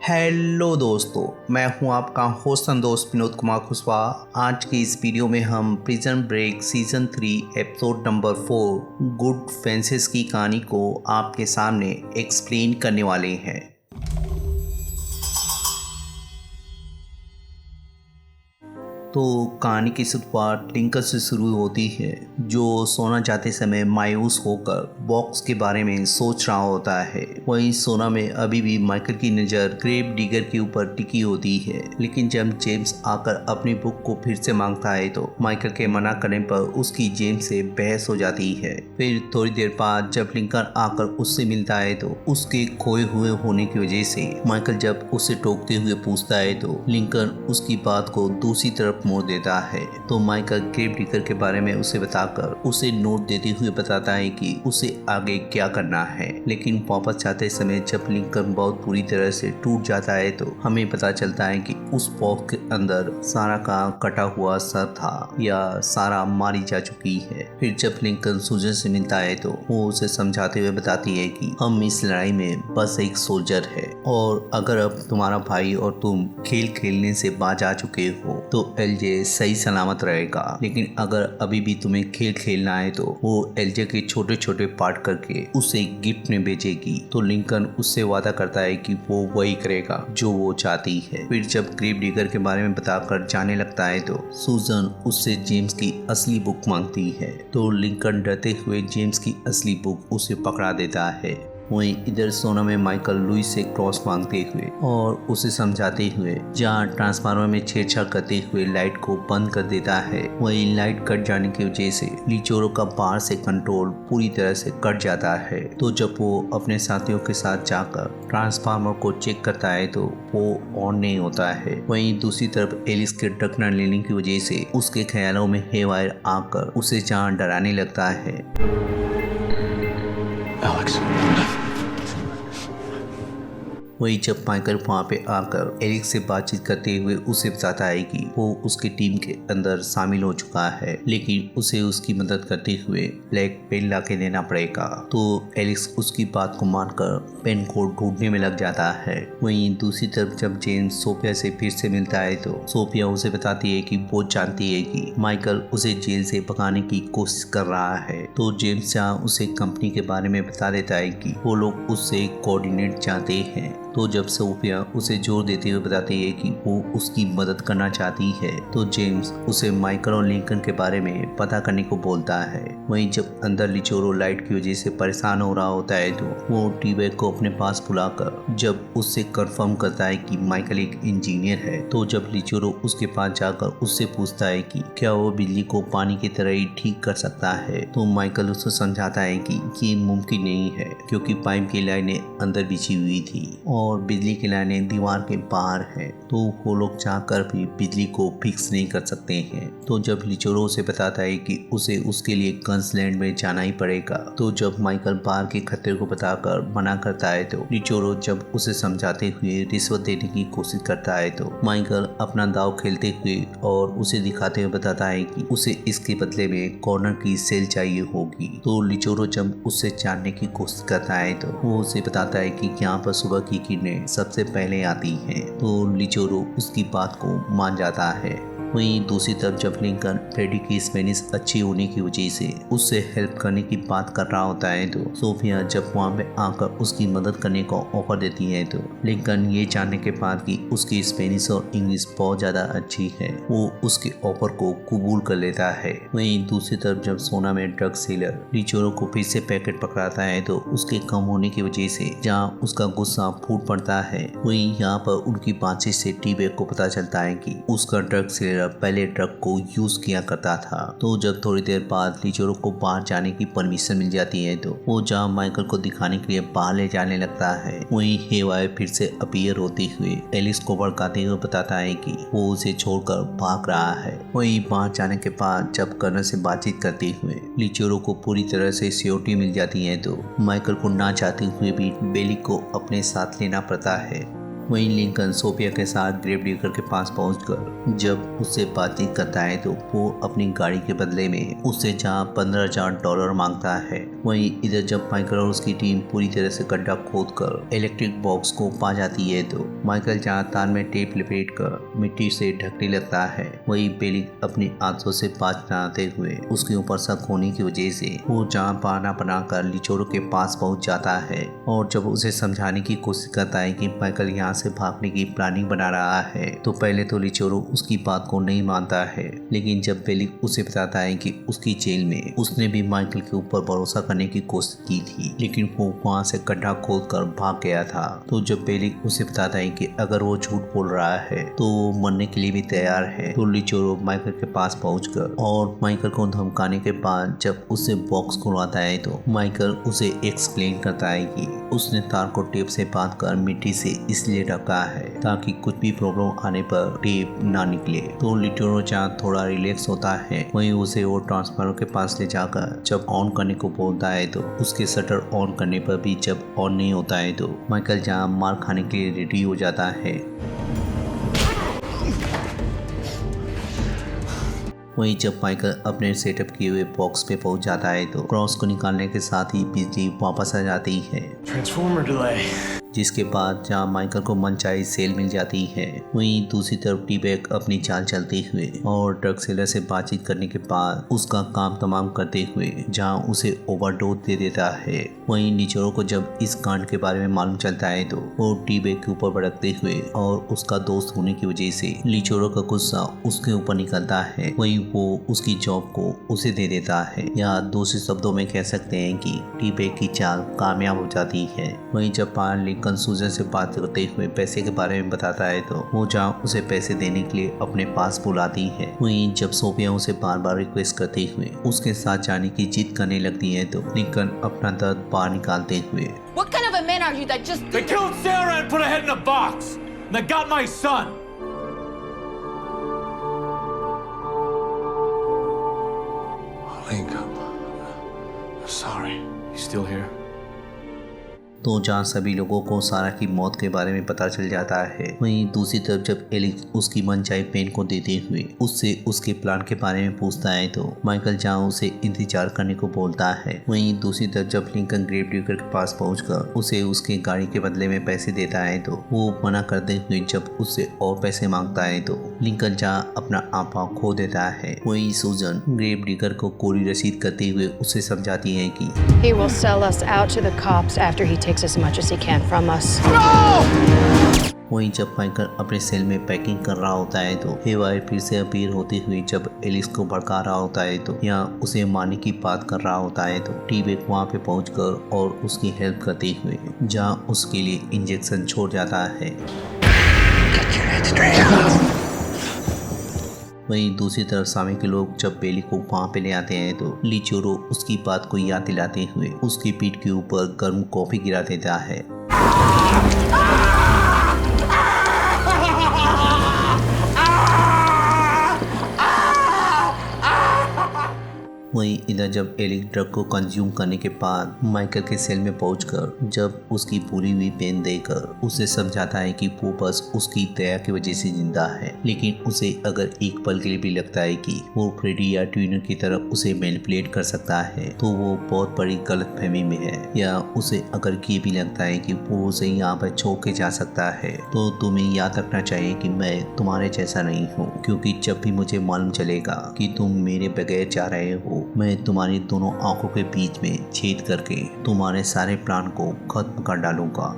Hello दोस्तों, मैं हूं आपका होस्ट संतोष विनोद कुमार कुशवाहा। आज की इस वीडियो में हम prison break season 3 episode number 4 good fences की कहानी को आपके सामने एक्सप्लेन करने वाले हैं। तो कहानी की शुरुआत लिंकन से शुरू होती है, जो सोना जाते समय मायूस होकर बॉक्स के बारे में सोच रहा होता है। वहीं सोना में अभी भी माइकल की नज़र ग्रेव डिगर के ऊपर टिकी होती है, लेकिन जब जेम्स आकर अपनी बुक को फिर से मांगता है तो माइकल के मना करने पर उसकी जेम्स से बहस हो जाती है। फिर थोड़ी देर बाद जब लिंकन आकर उससे मिलता है तो उसके खोए हुए होने की वजह से माइकल जब उसे टोकते हुए पूछता है तो लिंकन उसकी बात को दूसरी तरफ मोड़ देता है। तो माइकल ग्रेव डिगर के बारे में उसे बताकर उसे नोट देते हुए बताता है कि उसे आगे क्या करना है, लेकिन वापस जाते समय जब लिंकन बहुत बुरी तरह से टूट जाता है तो हमें पता चलता है कि उस बॉक्स के अंदर सारा का कटा हुआ सर था या सारा मारी जा चुकी है। फिर जब लिंकन सूजन से मिलता है तो वो उसे समझाते हुए बताती है कि हम इस लड़ाई में बस एक सोल्जर है, और अगर अब तुम्हारा भाई और तुम खेल खेलने से बाज आ चुके हो तो एलजे सही सलामत रहेगा, लेकिन अगर अभी भी तुम्हें खेल खेलना है तो वो एलजे के छोटे छोटे पार्ट करके उसे गिफ्ट में बेचेगी। तो लिंकन उससे वादा करता है कि वो वही करेगा जो वो चाहती है। फिर जब ग्रेव डिगर के बारे में बताकर जाने लगता है तो सूजन उससे जेम्स की असली बुक मांगती है। तो लिंकन डरते हुए जेम्स की असली बुक उसे पकड़ा देता है। वहीं इधर सोना में माइकल लुइस से क्रॉस मांगते हुए और उसे समझाते हुए जहां ट्रांसफार्मर में छेड़छाड़ करते हुए लाइट को बंद कर देता है। वहीं लाइट कट जाने की वजह से लिचोरो का बाहर से कंट्रोल पूरी तरह से कट जाता है। तो जब वो अपने साथियों के साथ जाकर ट्रांसफार्मर को चेक करता है तो वो ऑन नहीं होता है। वहीं दूसरी तरफ एलिस के ड्रग न लेने की वजह से उसके ख्यालों में हेवायर आकर उसे जहां डराने लगता है। वही जब माइकल वहाँ पे आकर एरिक से बातचीत करते हुए उसे बताता है कि वो उसकी टीम के अंदर शामिल हो चुका है, लेकिन उसे उसकी मदद करते हुए ब्लैक पेन ला के देना पड़ेगा। तो एलिक्स उसकी बात को मानकर पेन को ढूंढने में लग जाता है। वहीं दूसरी तरफ जब जेम्स सोफिया से फिर से मिलता है तो सोफिया उसे बताती है कि वो जानती है कि माइकल उसे जेल से भगाने की कोशिश कर रहा है। तो जेम्स जहाँ उसे कंपनी के बारे में बता देता है कि वो लोग उससे कोऑर्डिनेट चाहते हैं। तो जब सोफिया उसे जोर देते हुए बताती है कि वो उसकी मदद करना चाहती है तो जेम्स उसे माइकल और लिंकन के बारे में पता करने को बोलता है। वहीं जब अंदर लिचोरो लाइट की वजह से परेशान हो रहा होता है तो वो टी-बैग को अपने पास बुलाकर जब उससे कंफर्म करता है कि माइकल एक इंजीनियर है, तो जब लिचोरो उसके पास जाकर उससे पूछता है कि क्या वो बिजली को पानी की तरह ही ठीक कर सकता है, तो माइकल उसे समझाता है कि ये मुमकिन नहीं है क्योंकि पाइप की लाइनें अंदर बिछी हुई थी और बिजली की लाइनें दीवार के बाहर है, तो वो लोग चाहकर भी बिजली को फिक्स नहीं कर सकते हैं। तो जब लिचोरो उसे बताता है कि उसे उसके लिए गन्सलैंड में जाना ही पड़ेगा, तो जब माइकल बाहर के खतरे को बताकर मना करता है तो लिचोरो जब उसे समझाते हुए रिश्वत देने की कोशिश करता है तो माइकल अपना दाव खेलते हुए और उसे दिखाते हुए बताता है कि उसे इसके बदले में कॉर्नर की सेल चाहिए होगी। तो लिचोरो जब उससे जानने की कोशिश करता है तो वो उसे बताता है कि यहाँ पर सुबह की किरणें सबसे पहले आती हैं। तो लिचोरो उसकी बात को मान जाता है। वहीं दूसरी तरफ जब लिंकन फ्रेडी की स्पेनिश अच्छी होने की वजह से उससे हेल्प करने की बात कर रहा होता है तो सोफिया जब वहाँ पे आकर उसकी मदद करने का ऑफर देती है तो लिंकन ये जानने के बाद कि उसकी स्पेनिश और इंग्लिश बहुत ज़्यादा अच्छी है वो उसके ऑफर को कबूल कर लेता है। वहीं दूसरी तरफ जब सोना में ड्रग सेलर लिचोरो को फिर से पैकेट पकड़ाता है तो उसके कम होने की वजह से जहाँ उसका गुस्सा फूट पड़ता है, वहीं यहाँ पर उनकी बातचीत से टी-बैग को पता चलता है कि उसका ड्रग सेलर पहले ट्रक को यूज किया करता था। तो जब थोड़ी देर बाद लिचोरो को बाहर जाने की परमिशन मिल जाती है तो वो जहाँ माइकल को दिखाने के लिए बाहर ले जाने लगता है, वहीं हेवायर फिर से अपीयर होते हुए एलिस को भड़काते हुए बताता है कि वो उसे छोड़कर भाग रहा है। वहीं बाहर जाने के बाद जब कर्नल से बातचीत करते हुए लिचोरो को पूरी तरह से सिक्योरिटी मिल जाती है तो माइकल को ना चाहते हुए भी बेली को अपने साथ लेना पड़ता है। वहीं लिंकन सोफिया के साथ ग्रेव डिगर के पास पहुंचकर जब उससे बातचीत करता है तो वो अपनी गाड़ी के बदले में उससे जहां $15,000 मांगता है, वहीं इधर जब माइकल और उसकी टीम पूरी तरह से गड्ढा खोदकर इलेक्ट्रिक बॉक्स को पा जाती है तो माइकल जहां तार में टेप लपेट कर मिट्टी से ढकने लगता है, वहीं बेली अपनी आंखों से बात बनाते हुए उसके ऊपर शक होने की वजह से वो जहां बहाना बनाकर लिचोरो के पास पहुंच जाता है और जब उसे समझाने की कोशिश करता है कि माइकल यहाँ से भागने की प्लानिंग बना रहा है तो पहले तो लिचोरो उसकी बात को नहीं मानता है, लेकिन जब बेली उसे बताता है कि उसकी जेल में उसने भी माइकल के ऊपर भरोसा करने की कोशिश की थी लेकिन वो वहाँ से गड्ढा खोद कर भाग गया था, तो जब बेली उसे बताता है कि अगर वो झूठ बोल रहा है तो वो मरने के लिए भी तैयार है, तो लिचोरो माइकल के पास पहुंचकर और माइकल को धमकाने के बाद जब उससे बॉक्स खुलवाता है तो माइकल उसे एक्सप्लेन करता है कि उसने तार को टेप से बांधकर मिट्टी से इसलिए ढका है ताकि कुछ भी प्रॉब्लम आने पर टेप ना निकले। तो लिटोरो जहाँ थोड़ा रिलैक्स होता है वहीं उसे वो ट्रांसफार्मर के पास ले जाकर जब ऑन करने को बोलता है तो उसके शटर ऑन करने पर भी जब ऑन नहीं होता है तो माइकल जहाँ मार खाने के लिए रेडी हो जाता है। वहीं जब माइकल अपने सेटअप किए हुए बॉक्स पे पहुंच जाता है तो क्रॉस को निकालने के साथ ही बिजली वापस आ जाती है, ट्रांसफॉर्मर डिले। जिसके बाद जहां माइकल को मनचाही सेल मिल जाती है, वहीं दूसरी तरफ टी-बैग अपनी चाल चलते हुए और ड्रग सेलर से बातचीत करने के बाद उसका काम तमाम करते हुए जहां उसे ओवरडोज दे देता है। वहीं लिचोरो को जब इस कांड के बारे में मालूम चलता है तो वो टी-बैग के ऊपर भड़कते हुए और उसका दोस्त होने की वजह से लिचोरो का गुस्सा उसके ऊपर निकलता है, वहीं वो उसकी जॉब को उसे दे देता है, या दूसरे शब्दों में कह सकते हैं कि टी-बैग की चाल कामयाब हो जाती है। वहीं जब लिंकन सूजन से बात करते हुए पैसे के बारे में बताता है तो वो जहां उसे पैसे देने के लिए अपने पास बुलाती है, वहीं जब सोफिया उसे बार बार रिक्वेस्ट करते हुए उसके साथ जाने की जिद करने लगती है तो लिंकन अपना दर्द बाहर निकालते हुए What kind of a man are you that just... They killed Sarah and put her head in a box. And they got my son. Lincoln, I'm sorry. You still here? तो जहाँ सभी लोगों को सारा की मौत के बारे में पता चल जाता है, वहीं दूसरी तरफ जब एलिक्स उसकी मनचाही पेन को देते हुए उससे उसके प्लान के बारे में पूछता है तो माइकल जहाँ उसे इंतजार करने को बोलता है, वहीं दूसरी तरफ जब लिंकन ग्रेव डिगर के पास पहुंचकर उसे उसके गाड़ी के बदले में पैसे देता है तो वो मना करते हुए जब उससे और पैसे मांगता है तो लिंकन जहाँ अपना आपा खो देता है, वहीं सूजन ग्रेव डिगर को कोरी रसीद करते हुए उसे समझाती है कि He will sell us out to the cops after he takes as much as he can from us. वहीं जब माइकल अपने सेल में पैकिंग कर रहा होता है तो हेवायर फिर से अपीयर होते हुए जब एलिस को भड़का रहा होता है तो यहाँ उसे मारने की बात कर रहा होता है तो टी-बैग वहाँ पे पहुंचकर और उसकी हेल्प करते हुए जहाँ उसके लिए इंजेक्शन छोड़ जाता है। वहीं दूसरी तरफ सामी के लोग जब बेली को वहाँ पे ले आते हैं तो लिचोरो उसकी बात को याद दिलाते हुए उसकी पीठ के ऊपर गर्म कॉफी गिरा देता है। वहीं इधर जब एलिक ड्रग को कंज्यूम करने के बाद माइकल के सेल में पहुंचकर जब उसकी पूरी हुई पेन देकर उसे समझाता है कि वो बस उसकी दया की वजह से जिंदा है, लेकिन उसे अगर एक पल के लिए भी लगता है कि वो फ्रेडी या ट्विनर की तरफ उसे मैनिपुलेट कर सकता है तो वो बहुत बड़ी गलतफहमी में है, या उसे अगर ये भी लगता है कि वो उसे यहाँ पर छोड़ के जा सकता है तो तुम्हें याद रखना चाहिए कि मैं तुम्हारे जैसा नहीं हूँ, क्योंकि जब भी मुझे मालूम चलेगा कि तुम मेरे बगैर जा रहे हो मैं तुम्हारी दोनों आंखों के बीच में छेद करके तुम्हारे सारे प्लान को खत्म कर डालूंगा।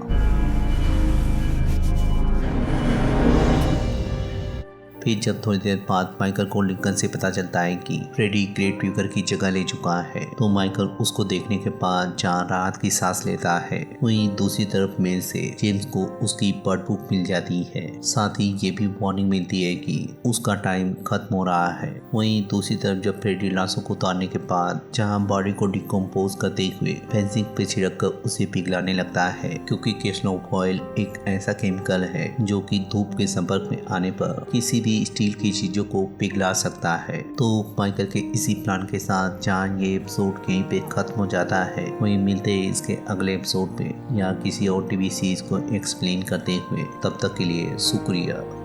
फिर जब थोड़ी देर बाद माइकल को लिंकन से पता चलता है कि फ्रेडी ग्रेव डिगर की जगह ले चुका है तो माइकल उसको देखने के बाद जहाँ राहत की सांस लेता है, वहीं दूसरी तरफ मेल से जेम्स को उसकी बर्ड बुक मिल जाती है, साथ ही ये भी वार्निंग मिलती है कि उसका टाइम खत्म हो रहा है। वहीं दूसरी तरफ जब फ्रेडी लाशों को उतारने के बाद जहाँ बॉडी को डिकम्पोज करते हुए फेंसिंग पे छिड़क कर उसे पिघलाने लगता है, क्योंकि कैस्टोन ऑयल एक ऐसा केमिकल है जो कि धूप के संपर्क में आने पर किसी भी भी स्टील की चीजों को पिघला सकता है। तो माइकल के इसी प्लान के साथ जान ये एपिसोड यहीं पे खत्म हो जाता है। वहीं मिलते हैं इसके अगले एपिसोड में या किसी और टीवी सीरीज को एक्सप्लेन करते हुए। तब तक के लिए शुक्रिया।